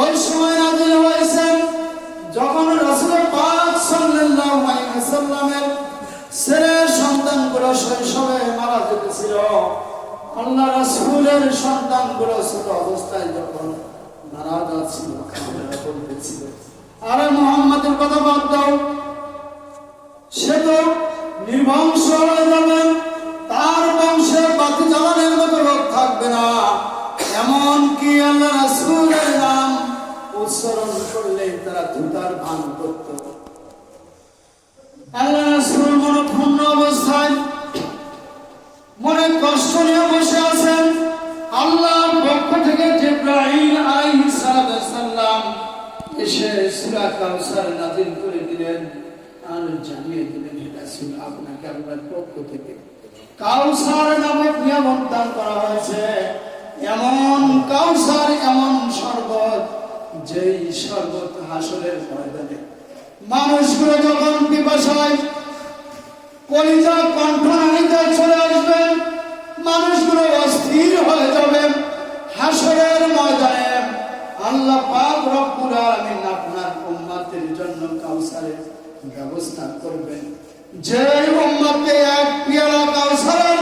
ওই সময় নাযিল হয়েছে যখন রাসূল পাক সাল্লাল্লাহু আলাইহি ওয়াসাল্লামের ছেলে সন্তানগুলো শৈশবে মারা যেতেছিল। আল্লাহ রাসূলের সন্তানগুলো ছোট অবস্থায় যখন মারা যাচ্ছিল, কাফেররা বলতেছিল, আরে মুহাম্মদের কথা বাদ দাও, সে তো নির্বংশ হয়ে যাবে, তার বংশে বাতি জ্বালানোর মতো লোক থাকবে না। এমনকি আল্লাহ রাসূলের নাম উচ্চারণ করলে তারা ধুতার ভান করত। আল্লাহ রাসূল মনক্ষুণ্ণ অবস্থায় মনে কষ্ট নিয়ে বসে আছেন। আল্লাহর পক্ষ থেকে জিবরাইল আলাইহিস সালাম এসে সূরা কাউসার নাযিল করে দিলেন আর জানিয়ে দিলেন, হে রাসূল, আপনাকে আল্লাহর পক্ষ থেকে কাউসার নামক নিয়ামত দান করা হয়েছে। এমন কাউসার, এমন শরবত, যেই শরবত হাসরের ময়দানে মানুষগুলো যখন পিপাসায় কলিজা কণ্ঠনালীতে চলে আসবে, মানুষগুলো অস্থির হয়ে যাবে, হাসরের ময়দানে আল্লাহ পাক রব্বুল আলামিন আপনার উম্মতের জন্য কাউসারের ব্যবস্থা করবেন। যে উম্মতকে এক পেয়ালা কাউসারের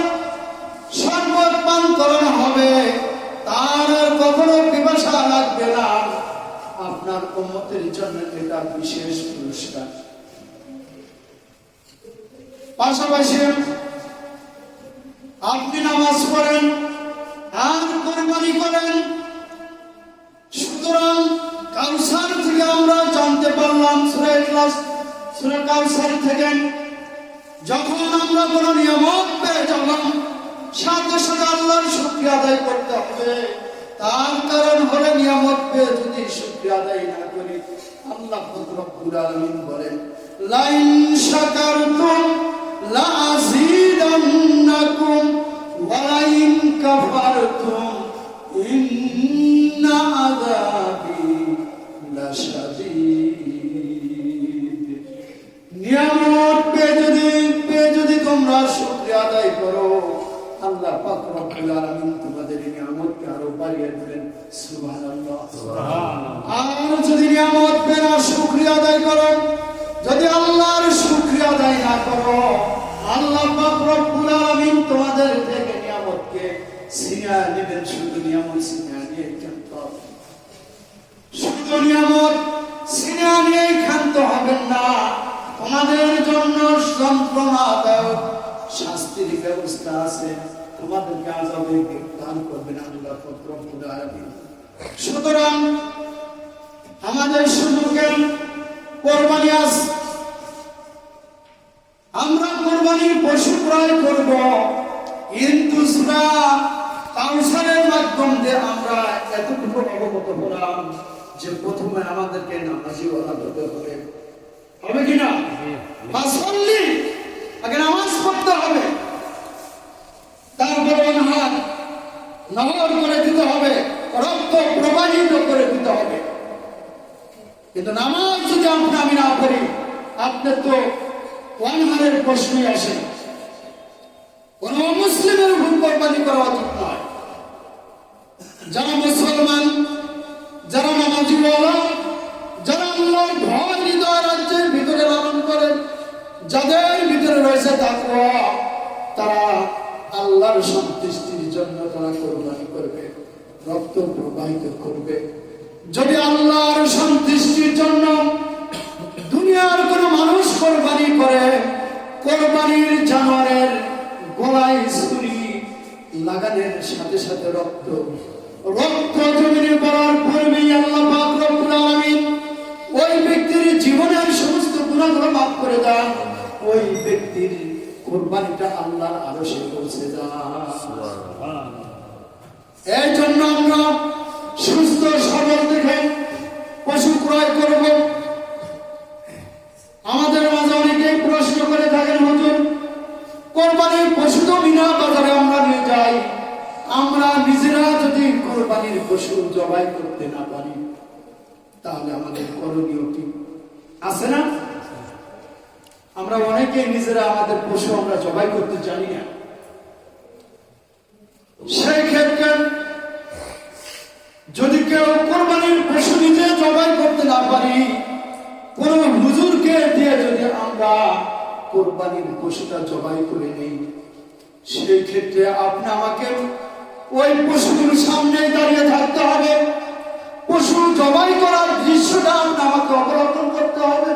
শরবত পান করানো হবে, তার কখনো পিপাসা লাগবে না। আপনার উম্মতের জন্য এটা বিশেষ পুরস্কার। পাশাপাশি আপনি নামাজ পড়েন আর কুরবানি করেন। সুতরাং কাউসার থেকে আমরা জানতে পারলাম, সূরা ইখলাস, সূরা কাউসার থেকে যখন আমরা কোন নিয়ামত পেয়ে যাব, সাথে সাথে আল্লাহর শুকরিয়া আদায় করতে হবে। তার কারণ হলো নিয়ামত পেয়ে যদি শুকরিয়া আদায় না করি, আল্লাহ রব্বুল আলামিন বলেন, লাইন শাকারতুম লাযীদান্নাকুম ওয়া লাইন কাফারতুম ইন্না আযাবি লাশাদীদ। নিয়ামত পেয়ে যদি তোমরা শুকরিয়া আদায় করো, আল্লাহ পাক রব্বুল আলামিন তোমাদের নিয়ামতকে আরো বাড়িয়ে দিবেন। সুবহানাল্লাহ, সুবহানাল্লাহ। আর যদি নিয়ামত পেয়ে না শুকরিয়া আদায় করো, যদি আল্লাহর শুকরিয়া আদায় না করো, আল্লাহ পাক রব্বুল আলামিন তোমাদের থেকে নিয়ামতকে ছিনিয়ে নেবেন। শুধু নিয়ামত ছিনিয়ে নিয়ে ক্ষান্ত হবে, শুধু নিয়ামত ছিনিয়ে নিয়ে ক্ষান্ত হবেন না, তোমাদের জন্য যন্ত্রণাদায়ক শাস্তির ব্যবস্থা আছে। তোমাদেরকে আযাবে গ্রেফতার করবেন আল্লাহ পাক রব্বুল আলামিন। সুতরাং আমাদের সুযোগে কোরবানি আছে, আমরা কোরবানির পশু ক্রয় করব, কিন্তু সূরা কাউসারের মাধ্যম দিয়ে আমরা এতটুকু অবগত হলাম যে প্রথমে আমাদেরকে নামাজি হতে হবে। হবে কিনা? মাসল্লি, আগে নামাজ পড়তে হবে, তারপরে নহর করে দিতে হবে, রক্ত প্রবাহিত করে দিতে হবে। কিন্তু নামাজ যদি আমি না পড়ি, আপনার তো ওয়ানহারের প্রশ্নই আসে। কোন মুসলিমের উপর কোরবানি করা উচিত নয়। যারা মুসলমান, যারা নামাজি ওয়ালা, যারা আল্লাহর ভয় হৃদয় রাজ্যের ভিতরে লালন করেন, যাদের ভিতরে রয়েছে তাকওয়া, তারা আল্লাহর সন্তুষ্টির জন্য তারা কোরবানি করবে, রক্ত প্রবাহিত করবে। যদি আল্লাহর সন্তুষ্টির জন্য দুনিয়ার কোন মানুষ কোরবানি করে, কোরবানির জানোয়ারের গলায় ছুরি লাগানোর সাথে সাথে রক্ত জমিনে পড়ার পূর্বেই আল্লাহ পাক রব্বুল আলামিন ওই ব্যক্তির জীবনের সমস্ত গুনাহগুলো মাফ করে দেন। ওই ব্যক্তির কোরবানিটা আল্লাহর আরশে পৌঁছে যায়। এই জন্য আমরা সুস্থ সবল দেখে পশু ক্রয় করব। আমাদের মাঝে অনেকে প্রশ্ন করে থাকেন, হুজুর, কোরবানির পশু তো বিনা বাজারে আমরা নিয়ে যাই, আমরা নিজেরা যদি কোরবানির পশু জবাই করতে না পারি, তাহলে আমাদের করণীয় কি আছে না? আমরা অনেকে নিজেরা আমাদের পশু আমরা জবাই করতে জানি না। সেই ক্ষেত্রে যদি কেউ কোরবানি কোরবানির পশু নিজে জবাই করতে না পারি, কোন হুজুরকে দিয়ে যদি আমরা কোরবানির পশুটা জবাই করে নেই, সেই ক্ষেত্রে আপনি আমাকে ওই পশুগুলোর সামনে দাঁড়িয়ে থাকতে হবে, পশু জবাই করার দৃশ্যটা আপনি আমাকে অবলোকন করতে হবে,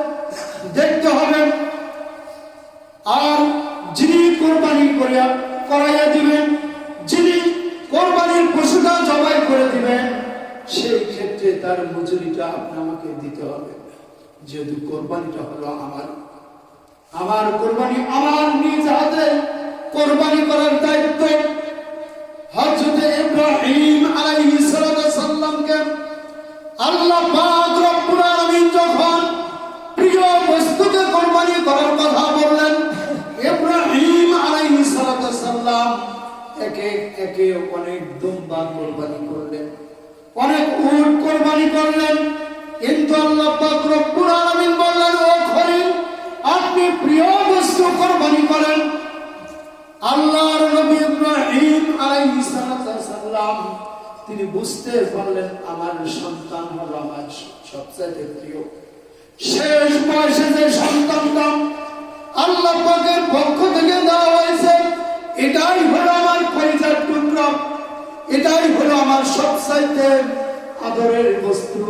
দেখতে হবে। আর যিনি কোরবানি করাইয়া দিবেন, যিনি কোরবানির পশুটা জবাই করে দিবেন, সেই ক্ষেত্রে তার মজুরিটা আপনি আমাকে দিতে হবে। যেহেতু কোরবানিটা হলো আমার কোরবানি, আমার নিজ হাতে কোরবানি করার দায়িত্ব। হযরত ইব্রাহিম আলাইহিস সালামকে আল্লাহ পাক রব্বুল আলামিন যখন প্রিয় বস্তুকে কোরবানি করার কথা বললেন, ইব্রাহিম আলাইহিস সালাম একে অনেক দুম্বা কোরবানি করলেন, অনেক উট কোরবানি করলেন। কিন্তু আল্লাহ পাক রব্বুল আলামিন বললেন, ও খলিল, আপনি প্রিয় বস্তু কোরবানি করেন। আল্লাহর নবী ইব্রাহিম আলাইহিস সালাম তিনি বুঝতে পারলেন আমার সন্তান হলো আমার সবচেয়ে প্রিয়। শেষ বয়সে যে সন্তানটা আল্লাহ পাকের পক্ষ থেকে দেওয়া হয়েছে, এটাই হলো আমার কলিজার টুকরা, এটাই হলো আমার সবচাইতে আদরের বস্তু।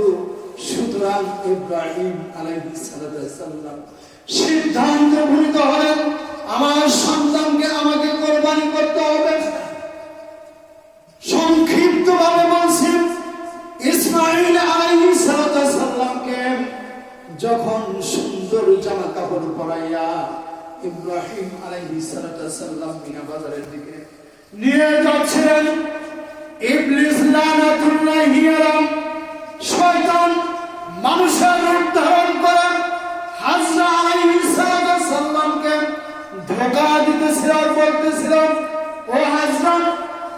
সুতরাং ইব্রাহিম আলাইহিস সালাম সিদ্ধান্ত উপনীত হলেন, আমার সন্তানকে আমাকে কোরবানি করতে হবে। সংক্ষিপ্ত ভাবে বলছি, ইসমাঈল আলাইহিস সালামকে যখন সুন্দর জামা কাপড় পরাইয়া ইব্রাহিম আলাইহিস সালাম মিনা বাজারের দিকে নিয়ে যাচ্ছিলেন, ইবলিস লানাতুল্লাহি আলাইহি, শয়তান মানুষের রূপ ধারণ করে হাজরা আলাইহিস সালামকে ধোঁকা দিতেছিল আর বলতেছিল, ও হাজরা,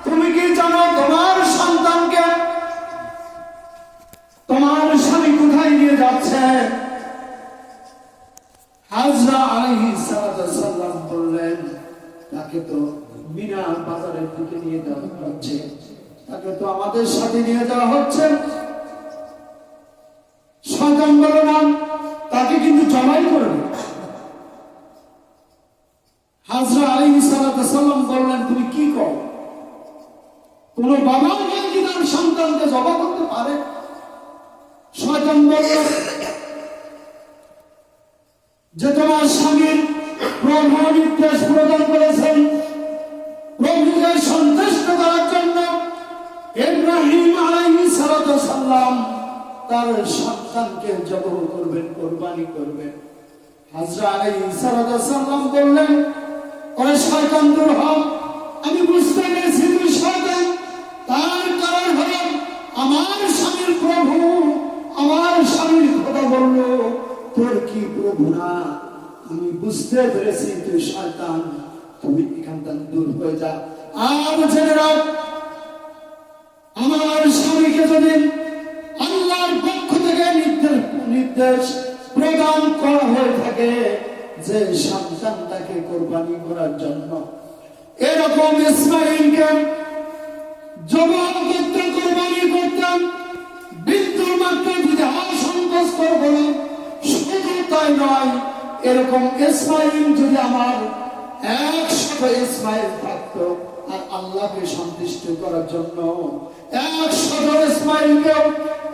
তুমি কি জানো তোমার সন্তানকে তোমার স্বামী কোথায় নিয়ে যাচ্ছে? হাজরা আলাইহিস সালাম বললেন, তাকে তো মিনা বাজারের দিকে নিয়ে যাওয়া হচ্ছে, তাকে তো আমাদের সাথে নিয়ে যাওয়া হচ্ছে। শয়তান বলল, না, তাকে কিন্তু জবাই করবে। হাজরা আলাইহিস সালাম বললেন, তুমি কি কর? কোন বাবা কি তার সন্তানকে জবাই করতে পারে? শয়তান বলল যে তোমার স্বামীর প্রভু নির্দেশ প্রদান করেছেন, প্রভুকে সন্তুষ্ট করার জন্য ইব্রাহিম আলাইহিস সালাম তার সন্তানকে জবাই করবেন, কোরবানি করবেন। হাজরা আলাইহিস সালাম বললেন, ওরে শয়তান, দূর হও, আমি বুঝতে পেরেছি তুই শয়তান। তার কারণ হলো আমার স্বামীর প্রভু, আমার স্বামীর কথা বলল, তোর কি প্রভু না? আমি বুঝতে পেরেছি তুই শয়তান, তুমি এখান থেকে দূর হয়ে যা। আর জেনে রাখ, আমার স্বামীকে যদি আল্লাহর পক্ষ থেকে নির্দেশ প্রদান করা হয়ে থাকে যে সন্তানটাকে কোরবানি করার জন্য, এরকম ইসমাঈলকে জবাই করতে, কোরবানি করতাম, বিন্দু মাত্র যদি অসন্তোষ করবো না। শুধু তাই নয়, এরকম ইসমাঈল যদি আমার 100 ইসমাঈল থাকতো, আর আল্লাহকে সন্তুষ্ট করার জন্য 100 ইসমাঈলকে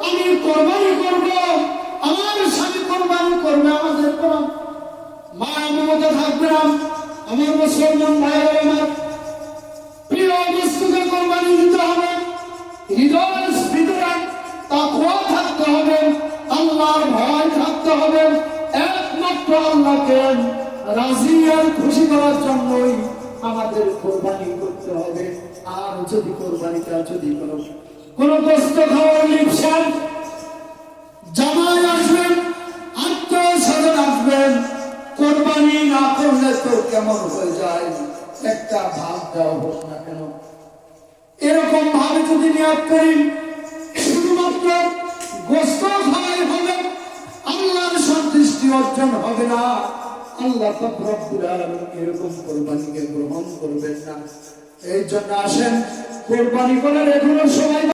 আমি কোরবানি করব, আমার স্বামী কোরবানি করবে, আমাদের কোনো মায়া মমতা থাকবে না। আমার মুসলমান ভাইয়েরা, আমার প্রিয় বস্তুকে কোরবানি দিতে হবে, হৃদয়ের ভিতরে তাকওয়া থাকতে হবে, আল্লাহর ভয় থাকতে হবে। একমাত্র আল্লাহকে রাজি আর খুশি করার জন্যই আমাদের কোরবানি করতে হবে। আর যদি কোরবানিটা যদি কোনো গোস্ত খাওয়ার লিপসা, জামাই আসবেন, আত্মীয়-স্বজন আসবেন, কোরবানি না করলে তো কেমন হয়ে যায়, একটা ভাব দেওয়া হোক না কেন। এরকম ভাবে যদি নিয়ত করি, শুধুমাত্র গোস্ত খাওয়াই হবে, আল্লাহর সন্তুষ্টি অর্জন হবে না। আল্লাহ পাক রব্বুল আলামিন এরকম কোরবানিকে গ্রহণ করবেন না। এই জন্য আসেন, কোরবানি করার এখনো সময়।